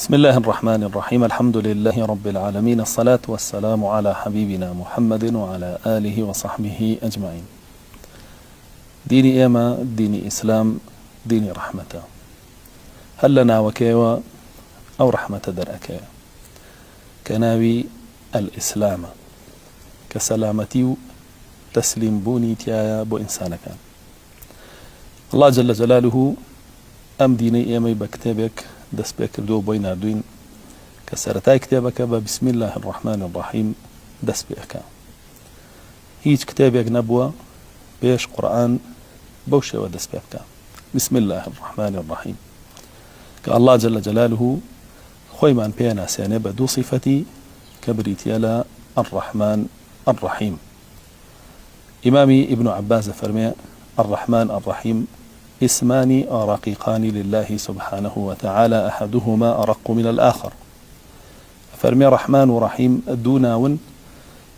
بسم الله الرحمن الرحيم. الحمد لله رب العالمين، الصلاة والسلام على حبيبنا محمد وعلى آله وصحبه أجمعين. ديني إيما ديني إسلام ديني رحمة، هل لنا وكيوا أو رحمة درأكيا كناوي الإسلام كسلامتي تسليم بوني تيايا بو إنسانك. الله جل جلاله أم ديني إيما بكتابك دس بكردو بوين أردوين كسرتاي كتابك بسم الله الرحمن الرحيم دس بك هيج كتابك نبوة بيش قرآن بوشة ودس بك بسم الله الرحمن الرحيم. كالله جل جلاله خوي من بينا سياني بدو صفتي كبريتيالا الرحمن الرحيم. إمامي ابن عباس فرمي الرحمن الرحيم اسمان رقيقان لله سبحانه وتعالى أحدهما أرق من الآخر. فرمي رحمن ورحيم دوناون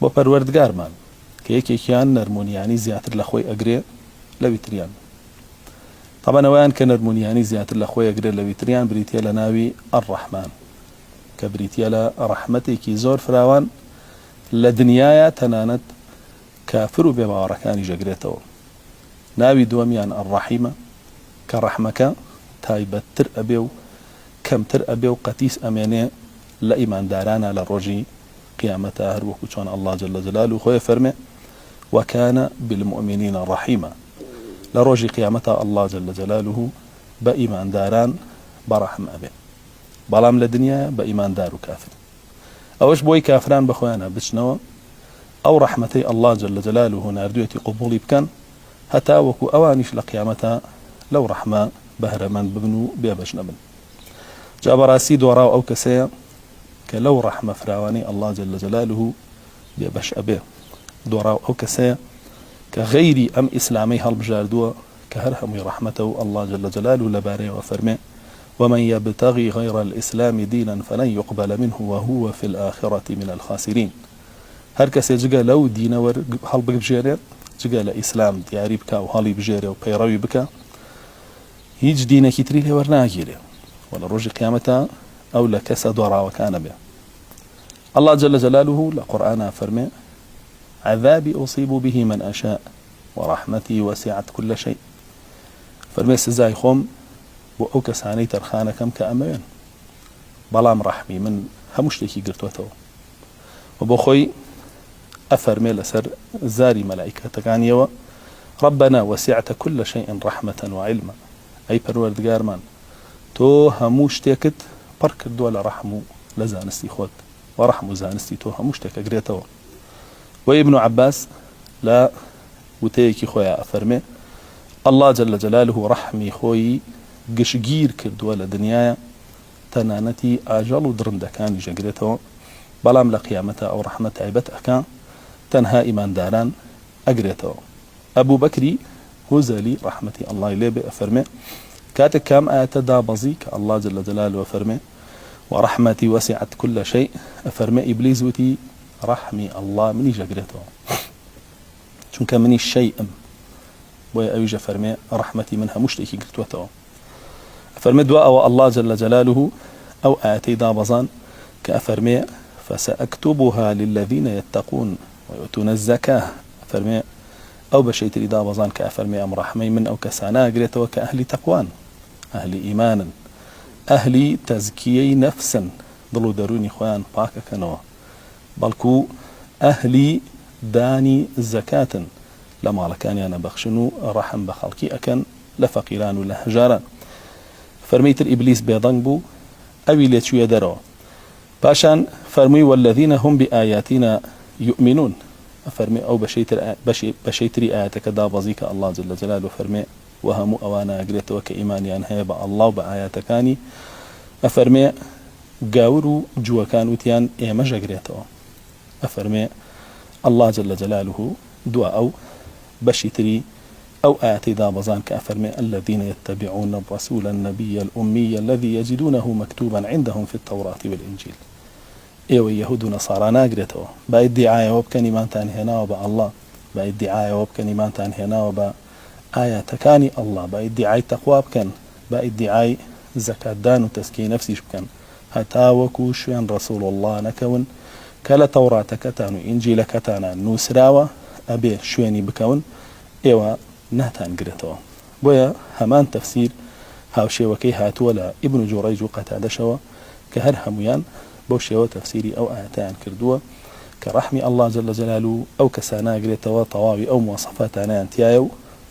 وبرورد قارمان كيكي كان نرمون يعني زيادة الأخوي أقري لبيتريان. طبعا وان كان نرمون يعني زيادة الأخوي أقري لبيتريان بريتيالا ناوي الرحمن كبريتيالا رحمتك زور فراوان لدنيايا تنانت كافر بباركان جقريتو. ناوي دوميان الرحيمة كرحمك تايبت تر أبيو كم تر أبيو قتيس أميني لإيمان دارانا للرجي قيامتها هروكو شان الله جل جلاله خوي فرمي وكان بالمؤمنين رحيما. لرجي قيامتها الله جل جلاله بإيمان داران برحم أبي بلام لدنيا بإيمان دارو كافر أوش بوي كافران بخوانا بشنو أو رحمتي الله جل جلاله ناردويتي قبولي بكان هتا وكو أوانيش لقيامتها لو رحمة بهرمان ببنو بيبش نبن جابراسي دوراو أو كسيا كلو رحمة فراواني الله جل جلاله بيبش أبيه دوراو أو كسيا كغيري أم إسلامي هالبجاردوا كهرهم رحمته الله جل جلاله لباري وفرمي ومن يبتغي غير الإسلام دينا فلن يقبل منه وهو في الآخرة من الخاسرين. هركس يجيغا لو دين ور هالبجارير جگە لە ئیسلام دیاری بکە و هەڵی بژێرێ و پەیڕەوی بکە هیچ دینێکی تری لێ وەرناگیرێ و لە ڕۆژی قیامەتە ئەو لە کەسە دۆڕاوەکانە بێ. الله جل جلاله لە قورئانە فەرمێ عذابي أصيب به من أشاء ورحمتي وسعت كل شيء. فەرمێ سزای خۆم بۆ ئەو کەسانەی تەرخانەکەم کە ئەمەوێن بەڵام ڕەحمی من هەموو شتێکی گرتووەتەوە و بۆ خۆی أفرمي لسر زاري ملائكة ربنا وسعت كل شيء رحمة وعلما. أي پروردگار من تو هموش تيكت برك الدولة رحمو لزانستي خود ورحمو زانستي تو هموش تيك اقريتو. وابن عباس لا وتيكي خويا أفرمي الله جل جلاله رحمي خوي قشگير كردولا دنيايا تنانتي آجال درندكان جقريتو بلام لقيامته أو رحمة عبت أكان تنها إيمان داران أقريته. أبو بكري هزالي رحمتي الله إليه بأفرمي كاتك كام آيات دابزي كالله جل جلاله وفرمي ورحمتي وسعت كل شيء. أفرمي إبليس وتي رحمي الله مني جقريته چونك مني الشيء ويأويج فرمي رحمتي منها مشتكي قرتوته. أفرمي دواء الله جل جلاله أو آياتي دابزان كأفرمي فسأكتبها للذين يتقون ويؤتون الزكاة. فرمي أو بشيت الإدابة بظان كأفرمي أم رحمي من أو كسانا قريت وكأهل تقوان أهل إيمانا أهل تزكية نفسا ضلوا دروني خوان باكا كانوا بلكو أهل داني زكاة لما لكاني أنا بخشنو رحم بخلقي أكن لفقيران ولهجاران. فرميت الإبليس بيضنبو أوي ليتشو يدرو باشان فرمي والذين هم بآياتنا يؤمنون. فرمي أو بشيتري آياتك دابزيك الله جل جلاله فرمي وهم أوانا قريت وكإيماني أن هيبا الله بآياتكاني. أفرمي قاورو جوا كانوا تيان إيماجا قريتو. أفرمي الله جل جلاله دعاء أو بشيتري أو آياتي دابزان كأفرمي الذين يتبعون الرسول النبي الأمي الذي يجدونه مكتوبا عندهم في التوراة والإنجيل. ايوه يهود ونصارى ناقرته بايد دعاية وبكن إيمان تاني هنا وبا الله بايد دعاية وبكن إيمان تاني هنا وبا آيات كاني الله بايد دعاية تقوى بكن بايد دعاية زكاة دان وتزكية نفسي شبكن هەتاوەکو شوێن ڕەسوڵ الله نەکەون کە لە تەوراتەکەتان و ئینجیلەکەتانە نووسراوە ئەبێ شوێنی بکەون ئێوە ناتان گرێتەوە. بۆیە هەمان تەفسیر هاوشێوەکەی هاتووە لە ئیبن جوڕەیج و قەتادەشەوە کە هەر هەمویان بەو شێوە تەفسیری ئەو ئاەتیان کردووە کە ڕەحمی الله جل جلاله ئەو کەسانە ئەگرێتەوە تەواوی ئەو مواصفاتانیان تایە و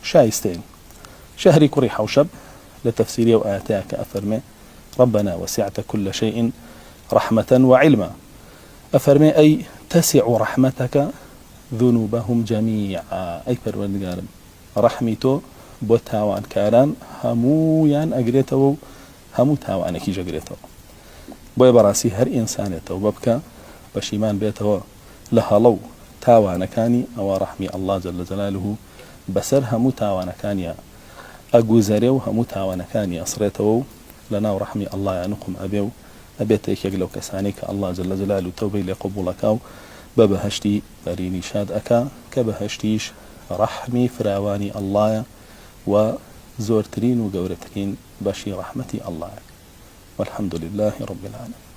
شایستین. شهری کوڕی حەوشەب لە تەفسیری ئەو ئاەتەیە کە ئەفەرمێ ربنا وسعت كل شيء رحمة وعلما أفرمي أي تسع رحمتك ذنوبهم جميعا أي پروردگارم رحمي تو بو تاوان كاران همويان أقريتو همو تاوانكي جقريتو بو براسي هر إنسانيتو ببكى بشيمان بيتو لهلو تاوانكاني أو رحمي الله جل جلاله بسر همو تاوانكاني أقوزاريو همو تاوانكاني أصريتو لنا ورحمي الله يعنقم أبيو أبيتك يقلو كسانيك الله جل جلاله توبي لقبولك أو ببهشتي بريني شاد أكا كبهشتيش رحمي فراواني الله وزورترين وقورترين بشي رحمتي الله والحمد لله رب العالمين.